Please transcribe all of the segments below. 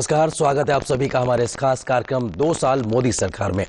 नमस्कार, स्वागत है आप सभी का हमारे इस खास कार्यक्रम 2 साल मोदी सरकार में।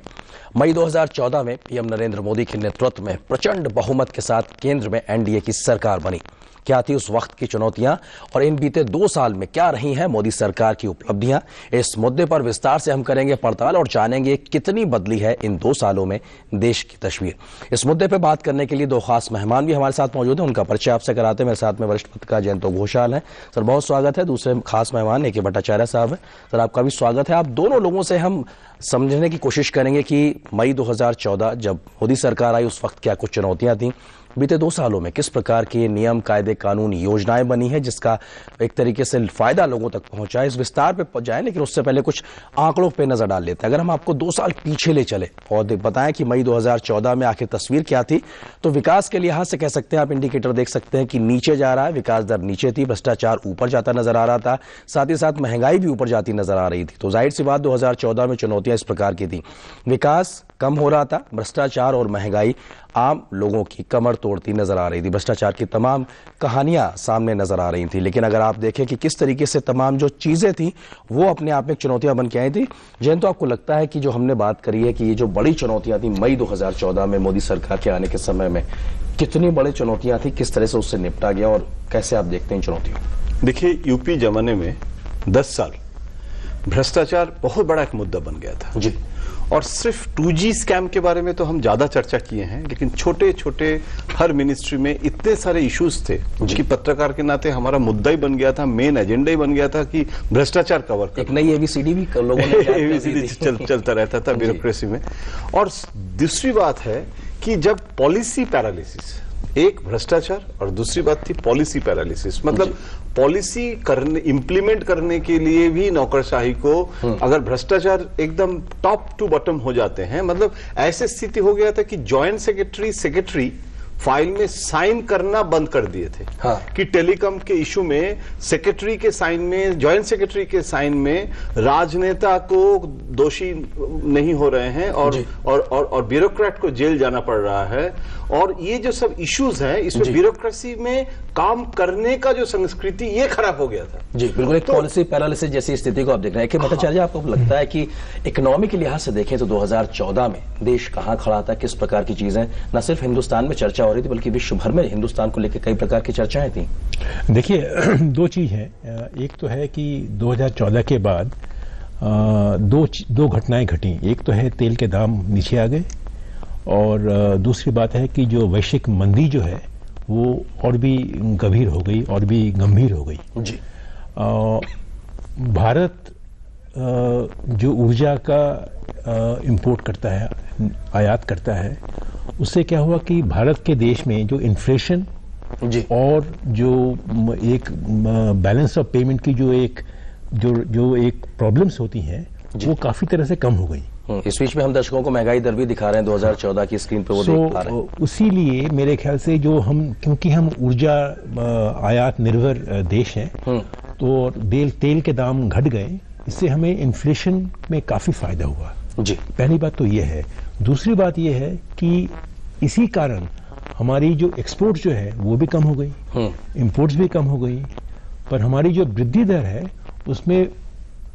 मई 2014 में पीएम नरेंद्र मोदी के नेतृत्व में प्रचंड बहुमत के साथ केंद्र में एनडीए की सरकार बनी। क्या थी उस वक्त की चुनौतियां और इन बीते 2 साल में क्या रही हैं मोदी सरकार की उपलब्धियां, इस मुद्दे पर विस्तार से हम करेंगे पड़ताल और जानेंगे कितनी बदली है इन 2 सालों में देश की तस्वीर। इस मुद्दे पर बात करने के लिए 2 खास मेहमान भी हमारे साथ मौजूद हैं, उनका परिचय आपसे कराते हैं। मेरे साथ में वरिष्ठ पत्रकार जयंत घोषाल हैं। सर, बहुत स्वागत है। दूसरे खास मेहमान AK भट्टाचार्य साहब हैं। सर, आपका भी स्वागत है। आप दोनों लोगों से हम समझने की कोशिश करेंगे कि मई 2014 जब मोदी सरकार आई उस वक्त क्या कुछ चुनौतियां थी, बीते 2 सालों में किस प्रकार के नियम, कायदे, कानून, योजनाएं बनी है जिसका एक तरीके से फायदा लोगों तक पहुंचा है। इस विस्तार पे जाए, लेकिन उससे पहले कुछ आंकड़ों पे नजर डाल लेते हैं। अगर हम आपको 2 साल पीछे ले चले और बताएं कि मई 2014 में आखिर तस्वीर क्या थी, तो विकास के लिहाज से कह सकते हैं, आप इंडिकेटर देख सकते हैं कि नीचे जा रहा है, विकास दर नीचे थी, भ्रष्टाचार ऊपर जाता नजर आ रहा था, साथ ही साथ महंगाई भी ऊपर जाती नजर आ रही थी। तो जाहिर सी बात 2014 में चुनौतियां इस प्रकार की थी, विकास कम हो रहा था, भ्रष्टाचार और महंगाई आम लोगों की कमर तोड़ती नजर आ रही थी, भ्रष्टाचार की तमाम कहानियां सामने नजर आ रही थी। लेकिन अगर आप देखें कि किस तरीके से तमाम जो चीजें थी वो अपने आप में चुनौतियां बन के आई थी। जयंत, तो आपको लगता है कि जो हमने बात करी है कि ये जो बड़ी चुनौतियां थी मई 2014 में मोदी सरकार के आने के समय में, कितनी बड़ी चुनौतियां थी, किस तरह से उससे निपटा गया और कैसे आप देखते हैं चुनौतियों? देखिए, यूपी जमाने में 10 साल भ्रष्टाचार बहुत बड़ा एक मुद्दा बन गया था जी। और सिर्फ 2G स्कैम के बारे में तो हम ज्यादा चर्चा किए हैं, लेकिन छोटे छोटे हर मिनिस्ट्री में इतने सारे इश्यूज थे कि पत्रकार के नाते हमारा मुद्दा ही बन गया था, मेन एजेंडा ही बन गया था कि भ्रष्टाचार कवर कर। एक नई ABCD भी लोगों ने ABCD चलता रहता था ब्यूरोक्रेसी में। और दूसरी बात है कि जब पॉलिसी पैरालिसिस, एक भ्रष्टाचार और दूसरी बात थी पॉलिसी पैरालिसिस, मतलब पॉलिसी करने, इंप्लीमेंट करने के लिए भी नौकरशाही को, अगर भ्रष्टाचार एकदम टॉप टू बॉटम हो जाते हैं, मतलब ऐसी स्थिति हो गया था कि जॉइंट सेक्रेटरी फाइल में साइन करना बंद कर दिए थे। हाँ। कि टेलीकॉम के इशू में सेक्रेटरी के साइन में, जॉइंट सेक्रेटरी के साइन में राजनेता को दोषी नहीं हो रहे हैं और ब्यूरोक्रेट को जेल जाना पड़ रहा है। और ये जो सब इश्यूज हैं, इसमें ब्यूरोक्रेसी में काम करने का जो संस्कृति, ये खराब हो गया था। जी बिल्कुल, एक पॉलिसी पैरालिसिस जैसी स्थिति को आप देख रहे हैं। कि भट्टाचार्य, आपको लगता है कि इकोनॉमी के लिहाज से देखें तो 2014 में देश कहां खड़ा था, किस प्रकार की चीजें न सिर्फ हिंदुस्तान में चर्चा हो रही थी बल्कि विश्व भर में हिंदुस्तान को लेकर कई प्रकार की चर्चाएं थी? देखिए, 2 चीज है। एक तो है कि 2014 के बाद दो घटनाएं घटी। एक तो है तेल के दाम नीचे आ गए और दूसरी बात है कि जो वैश्विक मंदी जो है वो और भी गंभीर हो गई और भी गंभीर हो गई। जी। भारत जो ऊर्जा का इंपोर्ट करता है, आयात करता है, उससे क्या हुआ कि भारत के देश में जो इन्फ्लेशन और जो एक बैलेंस ऑफ पेमेंट की जो एक प्रॉब्लम्स होती हैं वो काफी तरह से कम हो गई। इस बीच में हम दर्शकों को महंगाई दर भी दिखा रहे हैं 2014 की स्क्रीन पे, वो देख पा रहे हैं। उसीलिए मेरे ख्याल से जो क्योंकि हम ऊर्जा आयात निर्भर देश हैं, तो तेल के दाम घट गए, इससे हमें इन्फ्लेशन में काफी फायदा हुआ। जी। पहली बात तो ये है। दूसरी बात ये है कि इसी कारण हमारी जो एक्सपोर्ट जो है वो भी कम हो गई, इंपोर्ट्स भी कम हो गई, पर हमारी जो वृद्धि दर है उसमें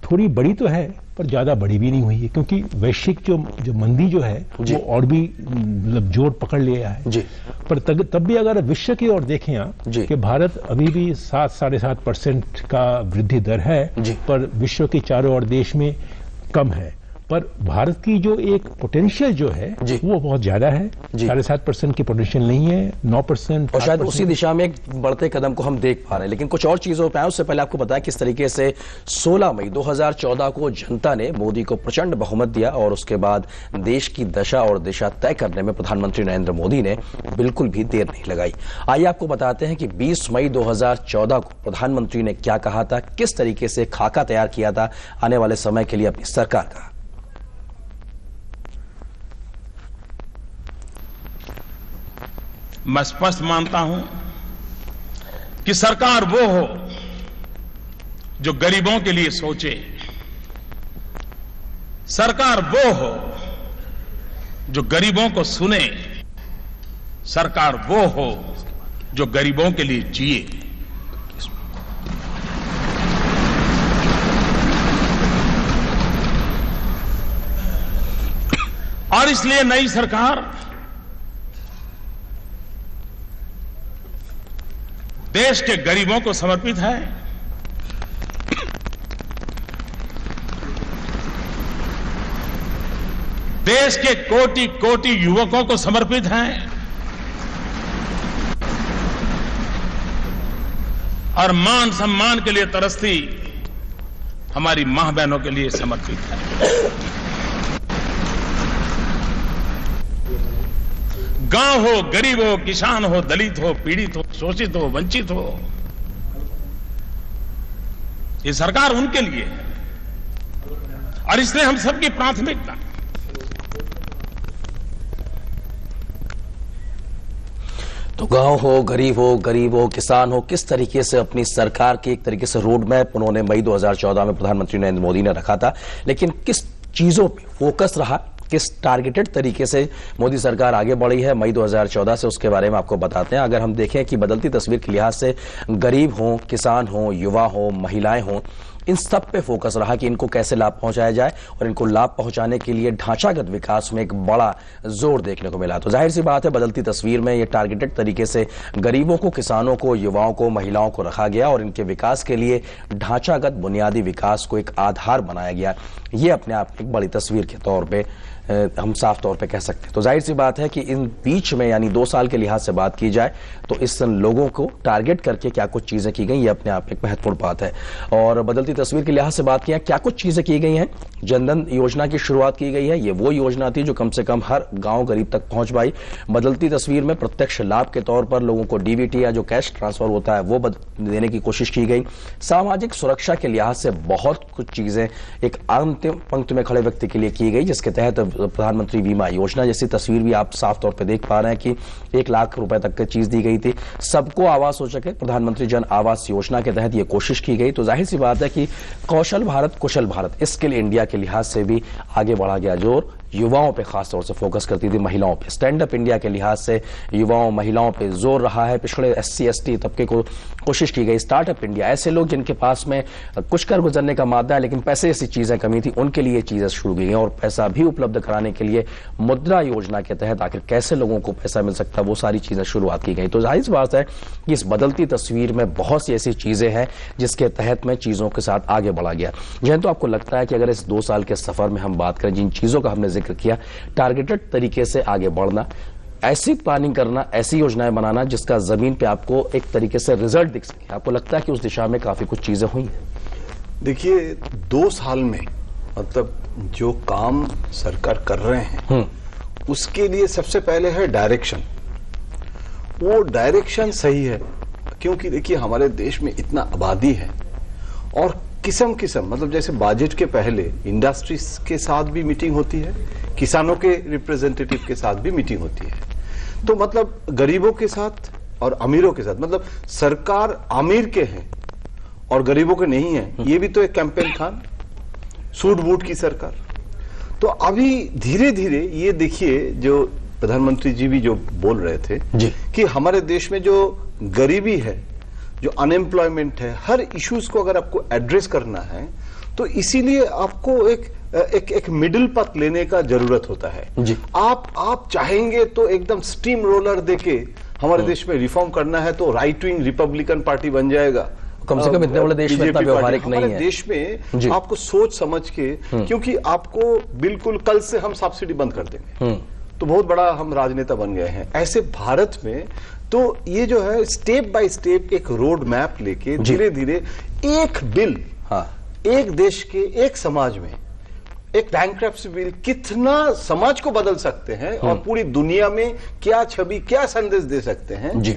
थोड़ी बड़ी तो है पर ज्यादा बड़ी भी नहीं हुई है, क्योंकि वैश्विक जो मंदी जो है वो और भी मतलब जोर पकड़ लिया है। जी। पर तब भी अगर विश्व की ओर देखें आप कि भारत अभी भी 7-7.5% का वृद्धि दर है, पर विश्व के चारों ओर देश में कम है। पर भारत की जो एक पोटेंशियल जो है वो बहुत ज्यादा है। 7.5% की पोटेंशियल नहीं है, 9%। और शायद उसी दिशा में एक बढ़ते कदम को हम देख पा रहे हैं। लेकिन कुछ और चीजों पे आए उससे पहले आपको बताया किस तरीके से 16 मई 2014 को जनता ने मोदी को प्रचंड बहुमत दिया और उसके बाद देश की दशा और दिशा तय करने में प्रधानमंत्री नरेंद्र मोदी ने बिल्कुल भी देर नहीं लगाई। आइए आपको बताते हैं कि 20 मई 2014 को प्रधानमंत्री ने क्या कहा था, किस तरीके से खाका तैयार किया था आने वाले समय के लिए अपनी सरकार का। मैं स्पष्ट मानता हूं कि सरकार वो हो जो गरीबों के लिए सोचे, सरकार वो हो जो गरीबों को सुने, सरकार वो हो जो गरीबों के लिए जिए। और इसलिए नई सरकार देश के गरीबों को समर्पित है, देश के कोटि कोटि युवकों को समर्पित है और मान सम्मान के लिए तरसती हमारी मां बहनों के लिए समर्पित है। गांव हो, गरीब हो, किसान हो, दलित हो, पीड़ित हो, शोषित हो, वंचित हो, ये सरकार उनके लिए है और इसलिए हम सबकी प्राथमिकता। तो गांव हो, गरीब हो, किसान हो, किस तरीके से अपनी सरकार की एक तरीके से रोड मैप उन्होंने मई 2014 में प्रधानमंत्री नरेंद्र मोदी ने रखा था, लेकिन किस चीजों पे फोकस रहा, किस टारगेटेड तरीके से मोदी सरकार आगे बढ़ी है मई 2014 से, उसके बारे में आपको बताते हैं। अगर हम देखें कि बदलती तस्वीर के लिहाज से गरीब हो, किसान हो, युवा हो, महिलाएं हो, इन सब पे फोकस रहा कि इनको कैसे लाभ पहुंचाया जाए और इनको लाभ पहुंचाने के लिए ढांचागत विकास में एक बड़ा जोर देखने को मिला। तो जाहिर सी बात है बदलती तस्वीर में ये टारगेटेड तरीके से गरीबों को, किसानों को, युवाओं को, महिलाओं को रखा गया और इनके विकास के लिए ढांचागत बुनियादी विकास को एक आधार बनाया गया। ये अपने आप एक बड़ी तस्वीर के तौर पे हम साफ तौर पे कह सकते हैं। तो जाहिर सी बात है कि इन बीच में यानी 2 साल के लिहाज से बात की जाए तो इस लोगों को टारगेट करके क्या कुछ चीजें की गई, ये अपने आप एक महत्वपूर्ण बात है। और बदलती तस्वीर के लिहाज से बात किया, क्या कुछ चीजें की गई हैं। जनधन योजना की शुरुआत की गई है, ये वो योजना थी जो कम से कम हर गांव गरीब तक पहुंच पाई। बदलती तस्वीर में प्रत्यक्ष लाभ के तौर पर लोगों को डीबीटी या जो कैश ट्रांसफर होता है वो देने की कोशिश की गई। सामाजिक सुरक्षा के लिहाज से बहुत कुछ चीजें एक अंतिम पंक्ति में खड़े व्यक्ति के लिए की गई, जिसके तहत प्रधानमंत्री बीमा योजना जैसी तस्वीर भी आप साफ तौर पे देख पा रहे हैं कि 1 लाख रुपए तक की चीज दी गई थी। सबको आवास हो सके, प्रधानमंत्री जन आवास योजना के तहत यह कोशिश की गई। तो जाहिर सी बात है कि कौशल भारत, कुशल भारत, स्किल इंडिया के लिहाज से भी आगे बढ़ा गया जोर। युवाओं पे खासतौर से फोकस करती थी, महिलाओं पे। स्टैंड अप इंडिया के लिहाज से युवाओं, महिलाओं पे जोर रहा है। पिछड़े SC ST तबके को कोशिश की गई। स्टार्टअप इंडिया, ऐसे लोग जिनके पास में कुछ कर गुजरने का मादा है लेकिन पैसे जैसी चीजें कमी थी, उनके लिए चीजें शुरू की गई और पैसा भी उपलब्ध कराने के लिए मुद्रा योजना के तहत आखिर कैसे लोगों को पैसा मिल सकता है, वो सारी चीजें शुरुआत की गई। तो जाहिर सी बात है कि इस बदलती तस्वीर में बहुत सी ऐसी चीजें हैं जिसके तहत में चीजों के साथ आगे बढ़ा गया। जैन, तो आपको लगता है कि अगर इस 2 साल के सफर में हम बात करें, जिन चीजों का हमने जिक्र किया, टारगेटेड तरीके से आगे बढ़ना, ऐसी प्लानिंग करना, ऐसी योजनाएं बनाना जिसका जमीन पे आपको एक तरीके से रिजल्ट दिख सके, आपको लगता है कि उस दिशा में काफी कुछ चीजें हुई हैं? देखिए, 2 साल में मतलब जो काम सरकार कर रहे हैं उसके लिए सबसे पहले है डायरेक्शन। वो डायरेक्शन सही है क्योंकि देखिए हमारे देश में इतना आबादी है और किस्म मतलब जैसे बजट के पहले इंडस्ट्रीज के साथ भी मीटिंग होती है, किसानों के रिप्रेजेंटेटिव के साथ भी मीटिंग होती है। तो मतलब गरीबों के साथ और अमीरों के साथ, मतलब सरकार अमीर के हैं और गरीबों के नहीं है, ये भी तो एक कैंपेन था, सूट बूट की सरकार। तो अभी धीरे धीरे ये देखिए जो प्रधानमंत्री जी भी जो बोल रहे थे जी, कि हमारे देश में जो गरीबी है, जो अनएम्प्लॉयमेंट है, हर इश्यूज को अगर आपको एड्रेस करना है तो इसीलिए आपको एक मिडिल पथ लेने का जरूरत होता है जी। आप चाहेंगे तो एकदम स्टीम रोलर देके हमारे देश में रिफॉर्म करना है तो राइट विंग रिपब्लिकन पार्टी बन जाएगा। कम से कम इतने बड़े देश में इतना व्यवहारिक नहीं है। देश में आपको सोच समझ के, क्योंकि आपको बिल्कुल कल से हम सब्सिडी बंद कर देंगे तो बहुत बड़ा हम राजनेता बन गए हैं। ऐसे भारत में तो ये जो है स्टेप बाय स्टेप एक रोड मैप लेके धीरे धीरे एक बिल, एक देश के एक समाज में एक बैंक्रप्सी बिल कितना समाज को बदल सकते हैं और पूरी दुनिया में क्या छवि, क्या संदेश दे सकते हैं जी,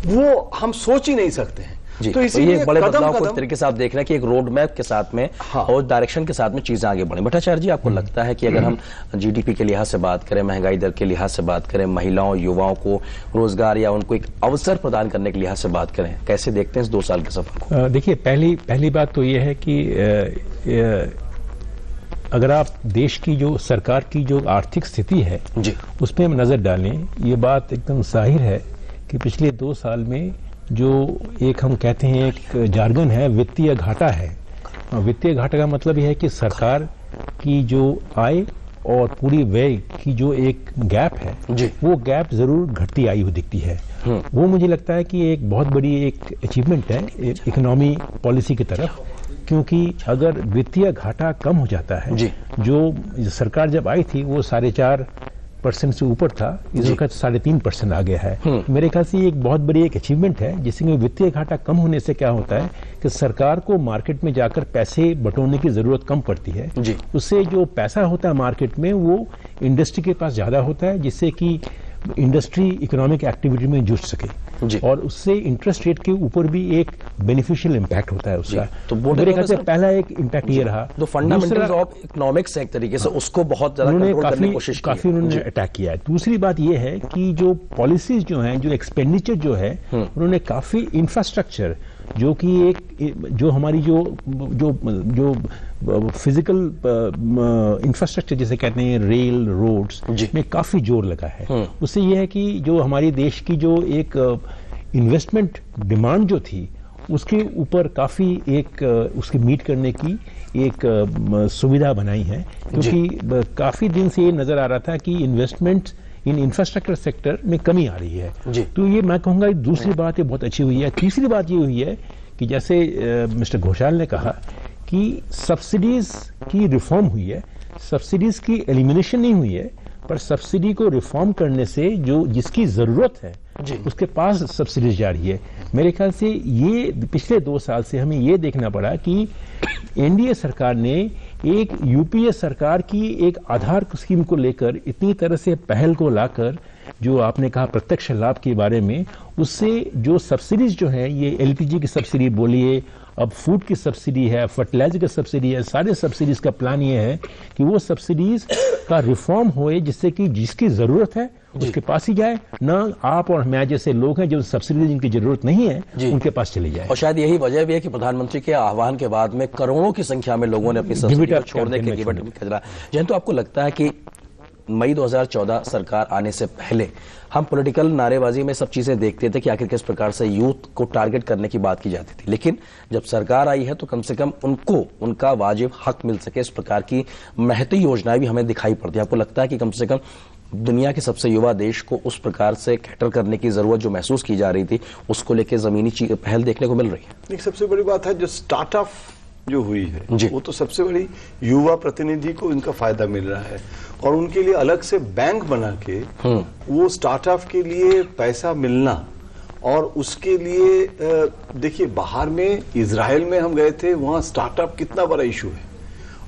वो हम सोच ही नहीं सकते हैं। तो इसीलिए ये बड़े बदलाव को इस तरीके से आप देख रहे हैं कि एक रोड मैप के साथ में और डायरेक्शन के साथ में चीजें आगे बढ़ी। भट्टाचार्य जी, आपको लगता है कि अगर हम GDP के लिहाज से बात करें, महंगाई दर के लिहाज से बात करें, महिलाओं, युवाओं को रोजगार या उनको एक अवसर प्रदान करने के लिहाज से बात करें, कैसे देखते हैं इस 2 साल के सफर को? देखिए, पहली बात तो ये है कि अगर आप देश की जो सरकार की जो आर्थिक स्थिति है जी, उसमें हम नजर डालें, ये बात एकदम जाहिर है कि पिछले 2 साल में जो एक हम कहते हैं एक जार्गन है, वित्तीय घाटा है। वित्तीय घाटा का मतलब यह है कि सरकार की जो आय और पूरी व्यय की जो एक गैप है जी। वो गैप जरूर घटती आई हुई दिखती है। वो मुझे लगता है कि एक बहुत बड़ी एक अचीवमेंट है इकोनॉमी पॉलिसी की तरफ, क्योंकि अगर वित्तीय घाटा कम हो जाता है, जी। जो सरकार जब आई थी वो 4.5% से ऊपर था, इस वक्त 3.5% आ गया है। मेरे ख्याल से ये एक बहुत बड़ी एक अचीवमेंट है, जिसमें वित्तीय घाटा कम होने से क्या होता है कि सरकार को मार्केट में जाकर पैसे बटोरने की जरूरत कम पड़ती है। जी। उससे जो पैसा होता है मार्केट में वो इंडस्ट्री के पास ज्यादा होता है, जिससे कि इंडस्ट्री इकोनॉमिक एक्टिविटी में जुट सके जी। और उससे इंटरेस्ट रेट के ऊपर भी एक बेनिफिशियल इम्पैक्ट होता है उसका। तो मेरे ख्याल से पहला एक इम्पैक्ट ये रहा। तो फंडामेंटल्स ऑफ इकोनॉमिक्स एक तरीके से उसको बहुत ज्यादा उन्होंने कंट्रोल करने की कोशिश की काफी है। उन्होंने अटैक किया है। दूसरी बात ये है कि जो पॉलिसीज जो हैं, जो एक्सपेंडिचर जो है, उन्होंने काफी इंफ्रास्ट्रक्चर जो कि एक जो हमारी जो फिजिकल इंफ्रास्ट्रक्चर जिसे कहते हैं रेल रोड्स में काफी जोर लगा है। उससे यह है कि जो हमारी देश की जो एक इन्वेस्टमेंट डिमांड जो थी उसके ऊपर काफी एक उसकी मीट करने की एक सुविधा बनाई है, क्योंकि काफी दिन से ये नजर आ रहा था कि इन्वेस्टमेंट इन इंफ्रास्ट्रक्चर सेक्टर में कमी आ रही है। तो ये मैं कहूंगा दूसरी बात ये बहुत अच्छी हुई है। तीसरी बात ये हुई है कि जैसे मिस्टर घोषाल ने कहा कि सब्सिडीज की रिफॉर्म हुई है, सब्सिडीज की एलिमिनेशन नहीं हुई है, पर सब्सिडी को रिफॉर्म करने से जो जिसकी जरूरत है उसके पास सब्सिडीज जा रही है। मेरे ख्याल से ये पिछले 2 साल से हमें ये देखना पड़ा कि एनडीए सरकार ने एक यूपीए सरकार की एक आधार स्कीम को लेकर इतनी तरह से पहल को लाकर, जो आपने कहा प्रत्यक्ष लाभ के बारे में, उससे जो सब्सिडीज जो है, ये एलपीजी की सब्सिडी बोलिए, अब फूड की सब्सिडी है, फर्टिलाइजर की सब्सिडी है, सारे सब्सिडीज का प्लान ये है कि वो सब्सिडीज का रिफॉर्म होए, जिससे कि जिसकी जरूरत है उसके पास ही जाए, ना आप और मैं जैसे लोग हैं जो सब्सिडी जिनकी जरूरत नहीं है उनके पास चले जाए। और शायद यही वजह भी है कि प्रधानमंत्री के आह्वान के बाद में करोड़ों की संख्या में लोगों ने अपनी सब्सिडी को छोड़ने के लिए खतरा। जयंत, तो आपको लगता है कि मई 2014 सरकार आने से पहले हम पॉलिटिकल नारेबाजी में सब चीजें देखते थे कि आखिर किस प्रकार से यूथ को टारगेट करने की बात की जाती थी, लेकिन जब सरकार आई है तो कम से कम उनको उनका वाजिब हक मिल सके, इस प्रकार की महती योजनाएं भी हमें दिखाई पड़ती है। आपको लगता है कि कम से कम दुनिया के सबसे युवा देश को उस प्रकार से कैटर करने की जरूरत जो महसूस की जा रही थी, उसको लेकर जमीनी पहल देखने को मिल रही है? एक सबसे बड़ी बात है जो स्टार्टअप जो हुई है वो तो सबसे बड़ी युवा प्रतिनिधि को इनका फायदा मिल रहा है, और उनके लिए अलग से बैंक बना के वो स्टार्टअप के लिए पैसा मिलना, और उसके लिए देखिए बाहर में इजराइल में हम गए थे, वहां स्टार्टअप कितना बड़ा इशू है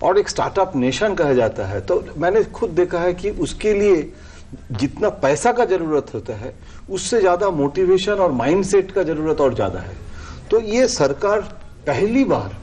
और एक स्टार्टअप नेशन कहा जाता है। तो मैंने खुद देखा है कि उसके लिए जितना पैसा का जरूरत होता है उससे ज्यादा मोटिवेशन और माइंडसेट का जरूरत और ज्यादा है। तो ये सरकार पहली बार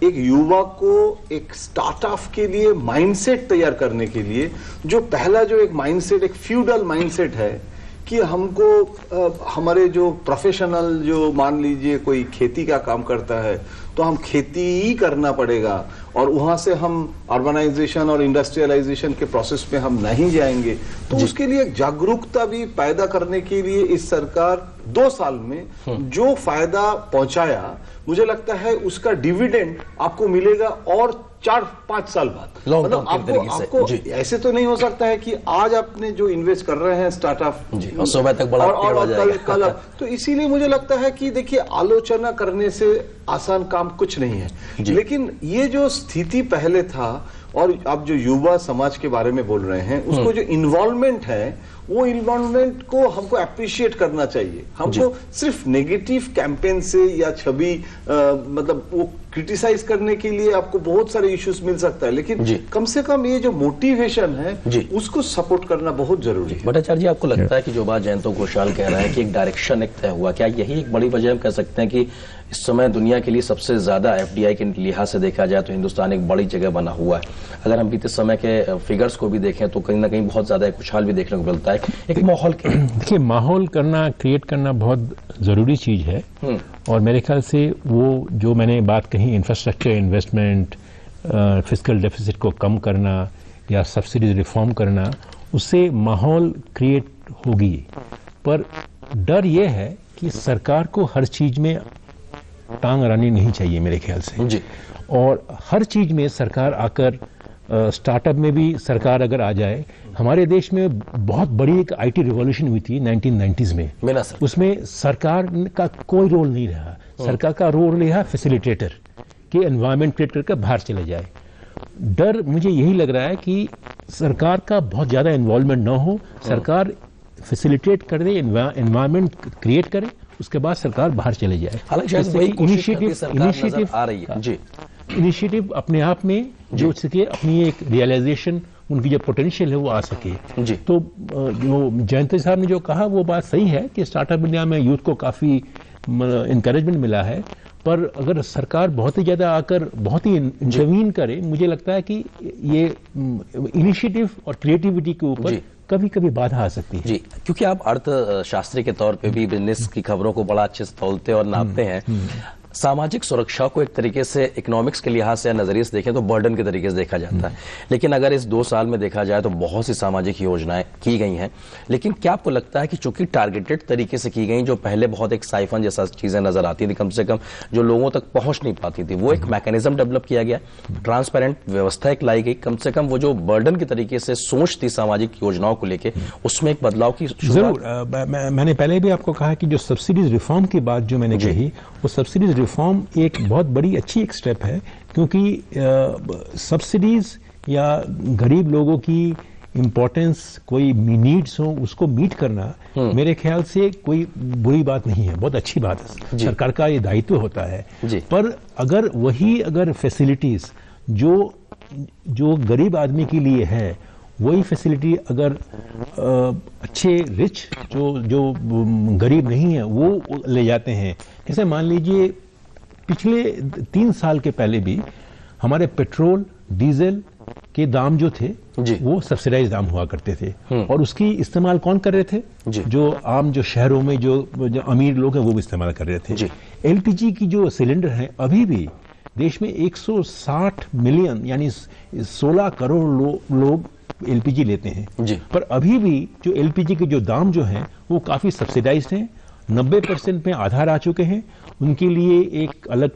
एक युवा को एक स्टार्टअप के लिए माइंडसेट तैयार करने के लिए, जो पहला जो एक माइंडसेट, एक फ्यूडल माइंडसेट है कि हमको हमारे जो प्रोफेशनल, जो मान लीजिए कोई खेती का काम करता है तो हम खेती ही करना पड़ेगा, और वहां से हम अर्बनाइजेशन और इंडस्ट्रियलाइजेशन के प्रोसेस में हम नहीं जाएंगे। तो उसके लिए एक जागरूकता भी पैदा करने के लिए इस सरकार 2 साल में जो फायदा पहुंचाया, मुझे लगता है उसका डिविडेंड आपको मिलेगा और 4-5 साल बाद। मतलब आपको ऐसे तो नहीं हो सकता है कि आज आपने जो इन्वेस्ट कर रहे हैं स्टार्टअप और सुबह तक बड़ा और कल। तो इसीलिए मुझे लगता है कि देखिए आलोचना करने से आसान काम कुछ नहीं है, लेकिन ये जो स्थिति पहले था और आप जो युवा समाज के बारे में बोल रहे हैं, उसको जो इन्वॉल्वमेंट है वो इन्वॉल्वमेंट को हमको अप्रिशिएट करना चाहिए। हमको सिर्फ नेगेटिव कैंपेन से या छवि मतलब वो क्रिटिसाइज करने के लिए आपको बहुत सारे इश्यूज मिल सकता है, लेकिन कम से कम ये जो मोटिवेशन है उसको सपोर्ट करना बहुत जरूरी है। भट्टाचार्य जी, आपको लगता है कि जो बात जयंत घोषाल कह रहा है कि एक डायरेक्शन एक तय हुआ, क्या यही एक बड़ी वजह हम कह सकते हैं कि इस समय दुनिया के लिए सबसे ज्यादा एफडीआई के लिहाज से देखा जाए तो हिंदुस्तान एक बड़ी जगह बना हुआ है? अगर हम बीते समय के फिगर्स को भी देखें तो कहीं ना कहीं बहुत ज्यादा खुशहाल भी देखने को मिलता है। एक माहौल देखिए, माहौल करना, क्रिएट करना बहुत जरूरी चीज है, और मेरे ख्याल से वो जो मैंने बात कही, इंफ्रास्ट्रक्चर इन्वेस्टमेंट, फिस्कल डेफिसिट को कम करना या सब्सिडीज रिफॉर्म करना, उससे माहौल क्रिएट होगी। पर डर यह है कि सरकार को हर चीज में टांग अड़ानी नहीं चाहिए मेरे ख्याल से, और हर चीज में सरकार आकर स्टार्टअप में भी सरकार अगर आ जाए, हमारे देश में बहुत बड़ी एक आईटी रिवॉल्यूशन हुई थी 1990s में, उसमें सरकार का कोई रोल नहीं रहा। सरकार का रोल रहा फैसिलिटेटर, कि एनवायरमेंट क्रिएट करके बाहर चले जाए। डर मुझे यही लग रहा है कि सरकार का बहुत ज्यादा इन्वॉल्वमेंट ना हो, सरकार फैसिलिटेट कर दे, एनवायरमेंट क्रिएट करे, उसके बाद सरकार बाहर चले जाए। इनिशिएटिव अपने आप में जो सके, अपनी एक रियलाइजेशन, उनकी जो पोटेंशियल है वो आ सके जी। तो जो जयंत साहब ने जो कहा वो बात सही है कि स्टार्टअप इंडिया में यूथ को काफी इंकरेजमेंट मिला है, पर अगर सरकार बहुत ही ज्यादा आकर बहुत ही इंटरवीन करे, मुझे लगता है कि ये इनिशिएटिव और क्रिएटिविटी के ऊपर कभी कभी बाधा आ सकती है जी। क्योंकि आप अर्थशास्त्री के तौर पे भी बिजनेस की खबरों को बड़ा अच्छे से तौलते और नापते हैं। सामाजिक सुरक्षा को एक तरीके से इकोनॉमिक्स के लिहाज से नजरिए से देखें तो बर्डन के तरीके से देखा जाता है, लेकिन अगर इस 2 साल में देखा जाए तो बहुत सी सामाजिक योजनाएं की गई हैं। लेकिन क्या आपको लगता है कि चूंकि टारगेटेड तरीके से की गई, जो पहले बहुत एक साइफन जैसा चीजें नजर आती थी, कम से कम जो लोगों तक पहुंच नहीं पाती थी, वो एक मैकेनिज्म डेवलप किया गया, ट्रांसपेरेंट व्यवस्था एक लाई गई, कम से कम वो जो बर्डन के तरीके से सोच थी सामाजिक योजनाओं को लेकर, उसमें एक बदलाव की जरूर। मैंने पहले भी आपको कहा कि जो सब्सिडीज रिफॉर्म की बात जो मैंने कही, वो सब्सिडीज रिफॉर्म एक बहुत बड़ी अच्छी एक स्टेप है, क्योंकि सब्सिडीज या गरीब लोगों की इंपॉर्टेंस, कोई नीड्स हो उसको मीट करना मेरे ख्याल से कोई बुरी बात नहीं है, बहुत अच्छी बात है। सरकार का ये दायित्व होता है। पर अगर फैसिलिटीज जो गरीब आदमी के लिए है, वही फैसिलिटी अगर अच्छे रिच जो गरीब नहीं है वो ले जाते हैं, जैसे मान लीजिए पिछले 3 साल के पहले भी हमारे पेट्रोल डीजल के दाम जो थे वो सब्सिडाइज दाम हुआ करते थे, और उसकी इस्तेमाल कौन कर रहे थे? जो आम जो शहरों में जो अमीर लोग हैं वो भी इस्तेमाल कर रहे थे। एलपीजी की जो सिलेंडर है, अभी भी देश में 160 मिलियन यानी 16 करोड़ लोग एलपीजी लेते हैं, पर अभी भी जो एलपीजी के जो दाम जो हैं वो काफी सब्सिडाइज्ड हैं, 90% में आधार आ चुके हैं। उनके लिए एक अलग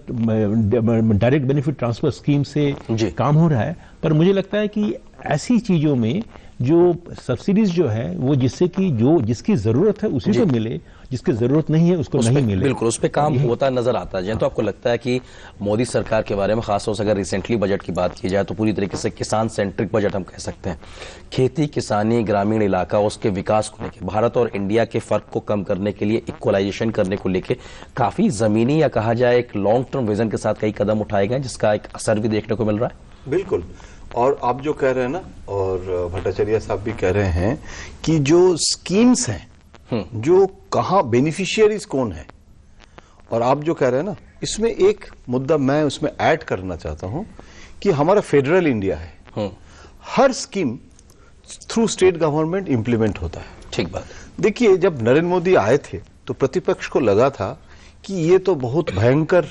डायरेक्ट बेनिफिट ट्रांसफर स्कीम से काम हो रहा है। पर मुझे लगता है कि ऐसी चीजों में जो सब्सिडीज जो है वो जिससे कि जो जिसकी जरूरत है उसी को मिले, जिसकी जरूरत नहीं है उसको नहीं मिले, बिल्कुल उस पर काम होता नजर आता है। तो आपको लगता है कि मोदी सरकार के बारे में खासतौर से अगर रिसेंटली बजट की बात की जाए तो पूरी तरीके से किसान सेंट्रिक बजट हम कह सकते हैं। खेती, किसानी, ग्रामीण इलाका, उसके विकास को लेकर, भारत और इंडिया के फर्क को कम करने के लिए, इक्वलाइजेशन करने को लेकर काफी जमीनी या कहा जाए एक लॉन्ग टर्म विजन के साथ कई कदम उठाए गए, जिसका एक असर भी देखने को मिल रहा है। बिल्कुल। और आप जो कह रहे हैं ना, और भट्टाचार्य साहब भी कह रहे हैं कि जो स्कीम्स हैं, जो कहां बेनिफिशियरीज कौन है, और आप जो कह रहे हैं ना, इसमें एक मुद्दा मैं उसमें ऐड करना चाहता हूं कि हमारा फेडरल इंडिया है, हर scheme through state government implement होता है। ठीक बात। देखिए, जब नरेंद्र मोदी आए थे तो प्रतिपक्ष को लगा था कि ये तो बहुत भयंकर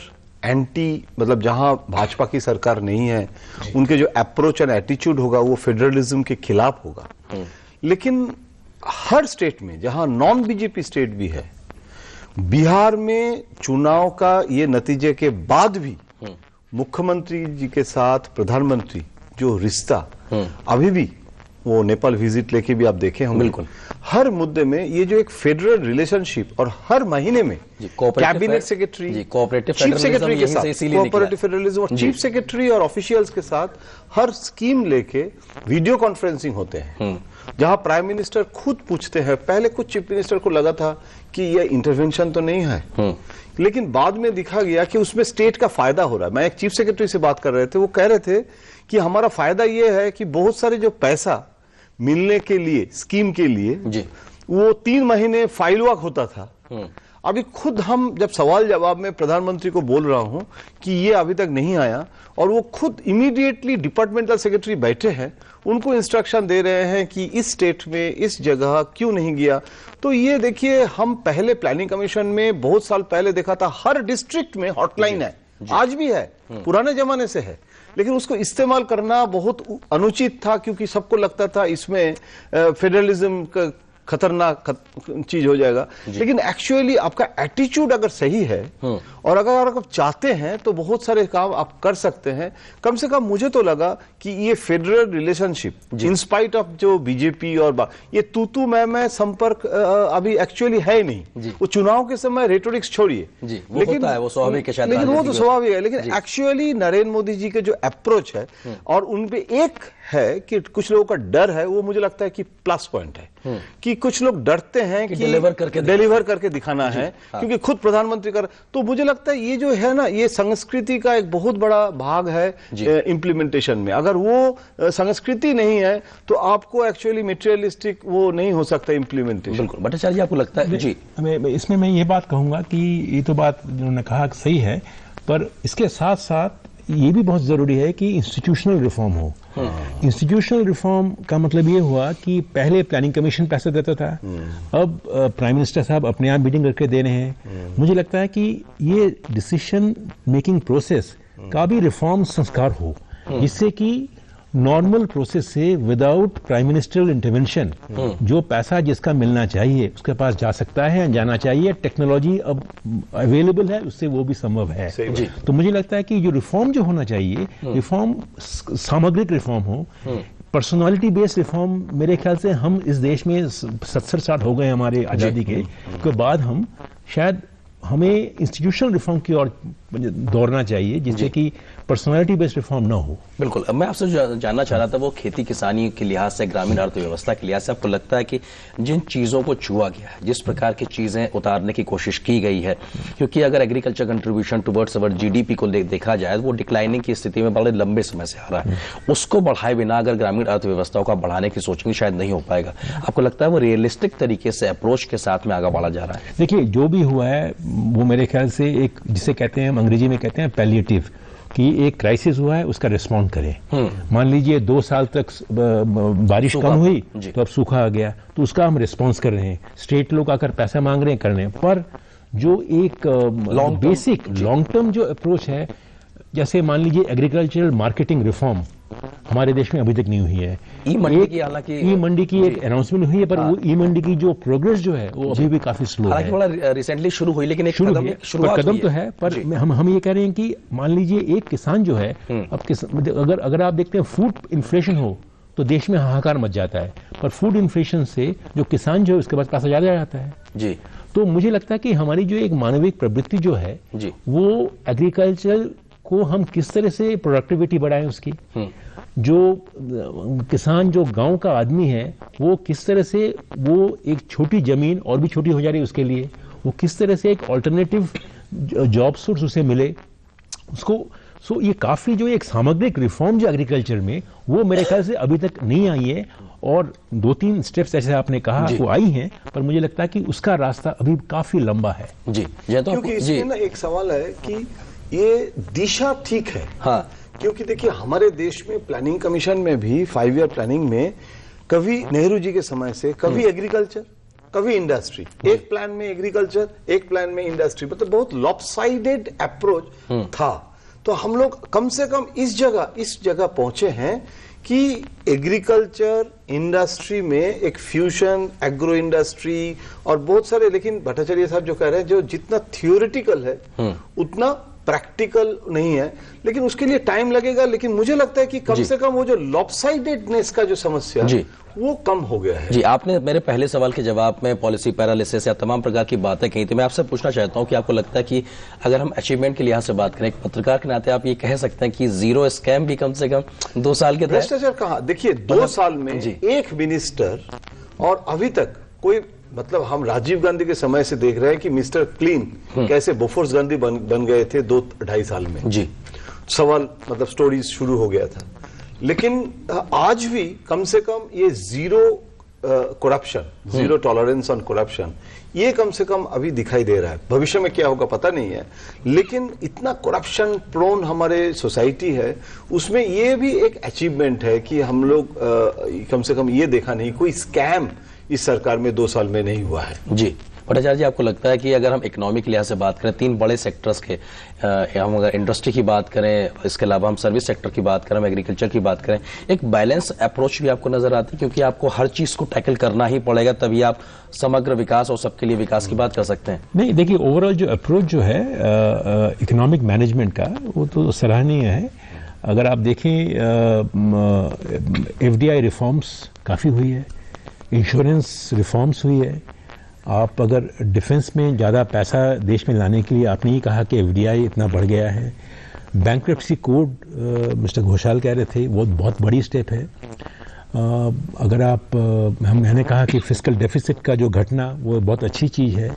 मतलब जहां भाजपा की सरकार नहीं है, उनके जो अप्रोच एंड एटीट्यूड होगा वो फेडरलिज्म के खिलाफ होगा। लेकिन हर स्टेट में, जहां नॉन बीजेपी स्टेट भी है, बिहार में चुनाव का ये नतीजे के बाद भी मुख्यमंत्री जी के साथ प्रधानमंत्री जो रिश्ता अभी भी, वो नेपाल विजिट लेके भी आप देखे होंगे, बिल्कुल हर मुद्दे में ये जो एक फेडरल रिलेशनशिप, और हर महीने में कैबिनेट सेक्रेटरी, चीफ सेक्रेटरी के साथ, कोऑपरेटिव फेडरलिज्म और चीफ सेक्रेटरी और ऑफिशियल्स के साथ हर स्कीम लेके वीडियो कॉन्फ्रेंसिंग होते हैं, जहां प्राइम मिनिस्टर खुद पूछते हैं। पहले कुछ चीफ मिनिस्टर को लगा था कि ये इंटरवेंशन तो नहीं है, लेकिन बाद में दिखा गया कि उसमें स्टेट का फायदा हो रहा है। मैं एक चीफ सेक्रेटरी से बात कर रहे थे, वो कह रहे थे कि हमारा फायदा ये है कि बहुत सारे जो पैसा मिलने के लिए, स्कीम के लिए, वो 3 महीने फाइल वर्क होता था। अभी खुद हम जब सवाल जवाब में प्रधानमंत्री को बोल रहा हूं कि ये अभी तक नहीं आया, और वो खुद इमीडिएटली डिपार्टमेंटल सेक्रेटरी बैठे हैं, उनको इंस्ट्रक्शन दे रहे हैं कि इस स्टेट में इस जगह क्यों नहीं गया। तो ये देखिए, हम पहले प्लानिंग कमीशन में बहुत साल पहले देखा था, हर डिस्ट्रिक्ट में हॉटलाइन है, आज भी है, पुराने जमाने से है, लेकिन उसको इस्तेमाल करना बहुत अनुचित था, क्योंकि सबको लगता था इसमें फेडरलिज्म खतरनाक चीज हो जाएगा। लेकिन एक्चुअली आपका एटीट्यूड अगर सही है और अगर आप चाहते हैं तो बहुत सारे काम आप कर सकते हैं। कम से कम मुझे तो लगा कि ये फेडरल रिलेशनशिप इंस्पाइट ऑफ जो बीजेपी और ये तू मैं संपर्क अभी एक्चुअली है नहीं। वो चुनाव के समय रेटोरिक्स छोड़िए, लेकिन वो स्वाभाविक है, लेकिन वो तो स्वाभाविक है। लेकिन एक्चुअली नरेंद्र मोदी जी के जो अप्रोच है और उनपे एक है कि कुछ लोगों का डर है, वो मुझे लगता है कि प्लस पॉइंट है कि कुछ लोग डरते हैं कि डिलीवर करके दिखाना है, क्योंकि खुद प्रधानमंत्री कर। तो मुझे लगता है ये जो है ना, ये संस्कृति का एक बहुत बड़ा भाग है इंप्लीमेंटेशन में। अगर वो संस्कृति नहीं है तो आपको एक्चुअली मटेरियलिस्टिक वो नहीं हो सकता इंप्लीमेंटेशन। बिल्कुल भट्टाचार्य जी, आपको लगता है? जी, इसमें मैं ये बात कहूंगा कि ये तो बात उन्होंने कहा सही है, पर इसके साथ साथ ये भी बहुत जरूरी है कि इंस्टीट्यूशनल रिफॉर्म हो। इंस्टीट्यूशनल रिफॉर्म का मतलब ये हुआ कि पहले प्लानिंग कमीशन पैसा देता था, अब प्राइम मिनिस्टर साहब अपने आप मीटिंग करके दे रहे हैं। मुझे लगता है कि ये डिसीजन मेकिंग प्रोसेस का भी रिफॉर्म संस्कार हो, जिससे कि नॉर्मल प्रोसेस से विदाउट प्राइम मिनिस्टरल इंटरवेंशन जो पैसा जिसका मिलना चाहिए उसके पास जा सकता है, जाना चाहिए। टेक्नोलॉजी अब अवेलेबल है, उससे वो भी संभव है। तो मुझे लगता है कि जो रिफॉर्म जो होना चाहिए, रिफॉर्म सामग्रिक रिफॉर्म हो, पर्सनालिटी बेस्ड रिफॉर्म। मेरे ख्याल से हम इस देश में 70-60 हो गए हमारे आजादी के बाद, हम शायद हमें इंस्टीट्यूशनल रिफॉर्म की ओर दौड़ना चाहिए, जिससे कि पर्सनालिटी बेस्ड रिफॉर्म ना हो। बिल्कुल। मैं आपसे जानना चाह रहा था वो खेती किसानी के लिहाज से, ग्रामीण अर्थव्यवस्था के लिहाज से आपको लगता है कि जिन चीजों को छुआ गया है, जिस प्रकार की चीजें उतारने की कोशिश की गई है, क्योंकि अगर agriculture contribution towards our GDP को देखा जाए वो डिक्लाइनिंग की स्थिति में बड़े लंबे समय से आ रहा है, उसको बढ़ाए बिना अगर ग्रामीण अर्थव्यवस्थाओं का बढ़ाने की सोचेंगे शायद नहीं हो पाएगा। आपको लगता है वो रियलिस्टिक तरीके से अप्रोच के साथ में आगे बढ़ा जा रहा है? देखिए, जो भी हुआ है वो मेरे ख्याल से एक, जिसे कहते हैं अंग्रेजी में कहते हैं पैलिएटिव, कि एक क्राइसिस हुआ है उसका रिस्पॉन्ड करें। मान लीजिए 2 साल तक बारिश कम हुई तो अब सूखा आ गया, तो उसका हम रिस्पॉन्स कर रहे हैं। स्टेट लोग आकर पैसा मांग रहे हैं, कर रहे हैं, पर जो एक बेसिक लॉन्ग टर्म जो अप्रोच है, जैसे मान लीजिए एग्रीकल्चरल मार्केटिंग रिफॉर्म हमारे देश में अभी तक नहीं हुई है। ई मंडी की एक अनाउंसमेंट हुई है, पर वो ई मंडी की जो प्रोग्रेस जो है वो अभी भी काफी स्लो है। हालांकि बड़ा रिसेंटली शुरू हुई, लेकिन एक कदम तो है, पर हम ये कह रहे हैं कि मान लीजिए एक किसान जो है, अब अगर आप देखते हैं फूड इन्फ्लेशन हो तो देश में हाहाकार मच जाता है, पर फूड इन्फ्लेशन से जो किसान जो है उसके पास पैसा ज्यादा जाता है जी। तो मुझे लगता है कि हमारी जो एक मानविक प्रवृत्ति जो है जी, वो एग्रीकल्चर को हम किस तरह से प्रोडक्टिविटी बढ़ाएं उसकी, जो किसान जो गांव का आदमी है वो किस तरह से वो एक छोटी जमीन और भी छोटी हो जा रही है उसके लिए, वो किस तरह से एक ऑल्टरनेटिव जॉब सोर्स उसे मिले उसको। सो ये काफी जो एक सामग्रिक रिफॉर्म जो एग्रीकल्चर में, वो मेरे ख्याल से अभी तक नहीं आई है, और 2-3 स्टेप्स जैसे आपने कहा वो आई हैं, पर मुझे लगता है कि उसका रास्ता अभी काफी लंबा है जी। क्योंकि इसमें ना एक सवाल है कि ये दिशा ठीक है। हाँ, क्योंकि देखिए हमारे देश में प्लानिंग कमीशन में भी 5 ईयर प्लानिंग में कभी नेहरू जी के समय से कभी एग्रीकल्चर कभी इंडस्ट्री, एक प्लान में एग्रीकल्चर एक प्लान में इंडस्ट्री, मतलब बहुत लॉपसाइडेड अप्रोच था। तो हम लोग कम से कम इस जगह पहुंचे हैं कि एग्रीकल्चर इंडस्ट्री में एक फ्यूजन, एग्रो इंडस्ट्री और बहुत सारे, लेकिन भट्टाचार्य साहब जो कह रहे हैं जो जितना थियोरिटिकल है उतना प्रैक्टिकल नहीं है, लेकिन उसके लिए टाइम लगेगा। लेकिन मुझे लगता है कि कम से कम वो जो लॉपसाइडेडनेस का जो समस्या है वो कम हो गया है। जी, आपने मेरे पहले सवाल के जवाब में पॉलिसी पैरालिसिस या तमाम प्रकार की बातें कही, तो मैं आपसे पूछना चाहता हूं कि आपको लगता है कि अगर हम अचीवमेंट के लिहाज से बात करें, एक पत्रकार के नाते आप ये कह सकते हैं कि जीरो स्कैम भी कम से कम 2 साल के भ्रष्टाचार कहा? देखिए 2 साल में एक मिनिस्टर, और अभी तक कोई, मतलब हम राजीव गांधी के समय से देख रहे हैं कि मिस्टर क्लीन कैसे बोफोर्स गांधी बन गए थे 2-2.5 साल में जी। सवाल, मतलब स्टोरीज शुरू हो गया था, लेकिन आज भी कम से कम ये zero corruption, zero tolerance on corruption, ये कम से कम अभी दिखाई दे रहा है। भविष्य में क्या होगा पता नहीं है, लेकिन इतना करप्शन प्रोन हमारे सोसाइटी है, उसमें ये भी एक अचीवमेंट है कि हम लोग कम से कम ये देखा नहीं, कोई स्कैम इस सरकार में 2 साल में नहीं हुआ है जी। भट्टाचार्य जी, आपको लगता है कि अगर हम इकोनॉमी के लिहाज से बात करें, 3 बड़े सेक्टर्स के, हम अगर इंडस्ट्री की बात करें, इसके अलावा हम सर्विस सेक्टर की बात करें, हम एग्रीकल्चर की बात करें, एक बैलेंस अप्रोच भी आपको नजर आती है? क्योंकि आपको हर चीज को टैकल करना ही पड़ेगा, तभी आप समग्र विकास और सबके लिए विकास की बात कर सकते हैं। नहीं, देखिए, ओवरऑल जो अप्रोच जो है इकोनॉमिक मैनेजमेंट का, वो तो सराहनीय है। अगर आप देखें, एफडीआई रिफॉर्म्स काफ़ी हुई है, इंश्योरेंस रिफॉर्म्स हुई है। आप अगर डिफेंस में ज़्यादा पैसा देश में लाने के लिए, आपने ही कहा कि एफडीआई इतना बढ़ गया है। बैंक्रप्सी कोड मिस्टर घोषाल कह रहे थे, वो बहुत बड़ी स्टेप है। अगर आप मैंने कहा कि फिस्कल डेफिसिट का जो घटना, वो बहुत अच्छी चीज़ है।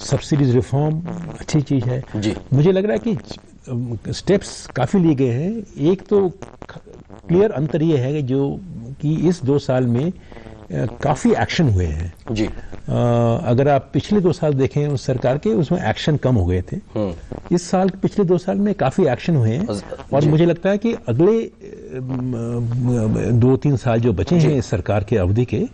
सब्सिडीज रिफॉर्म अच्छी चीज़ है जी। मुझे लग रहा है कि स्टेप्स काफ़ी लिए गए हैं। एक तो क्लियर अंतर ये है कि इस 2 साल में काफ़ी एक्शन हुए हैं जी। अगर आप पिछले 2 साल देखें उस सरकार के, उसमें एक्शन कम हो गए थे। इस साल, पिछले 2 साल में काफ़ी एक्शन हुए हैं, और मुझे लगता है कि अगले 2-3 साल जो बचे हैं इस सरकार के अवधि के,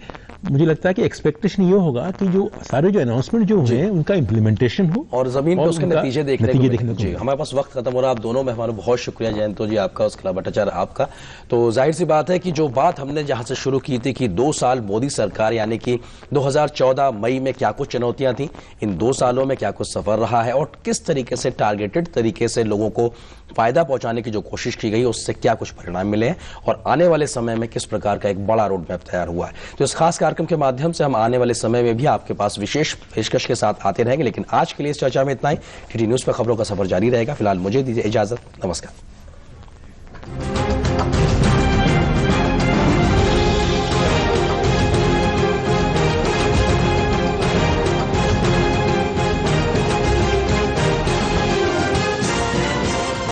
मुझे लगता है कि एक्सपेक्टेशन ये होगा कि जो सारे जो अनाउंसमेंट जो हुए हैं उनका इम्प्लीमेंटेशन हो और जमीन पर उसके नतीजे देखने को जी। हमारे पास वक्त खत्म हो रहा है। आप दोनों मेहमानों, बहुत शुक्रिया, जयंतो जी आपका, उसके अलावा भट्टाचार्य आपका। तो जाहिर सी बात है कि जो बात हमने जहां से शुरू की थी कि 2 साल मोदी सरकार, यानी कि 2014 मई में क्या कुछ चुनौतियां थी, इन 2 सालों में क्या कुछ सफर रहा है, और किस तरीके से टारगेटेड तरीके से लोगों को फायदा पहुंचाने की जो कोशिश की गई, उससे क्या कुछ परिणाम मिले हैं, और आने वाले समय में किस प्रकार का एक बड़ा रोड मैप तैयार हुआ है। तो इस खास कार्यक्रम के माध्यम से हम आने वाले समय में भी आपके पास विशेष पेशकश के साथ आते रहेंगे, लेकिन आज के लिए इस चर्चा में इतना ही। टीटी न्यूज पर खबरों का सफर जारी रहेगा। फिलहाल मुझे दीजिए इजाजत, नमस्कार।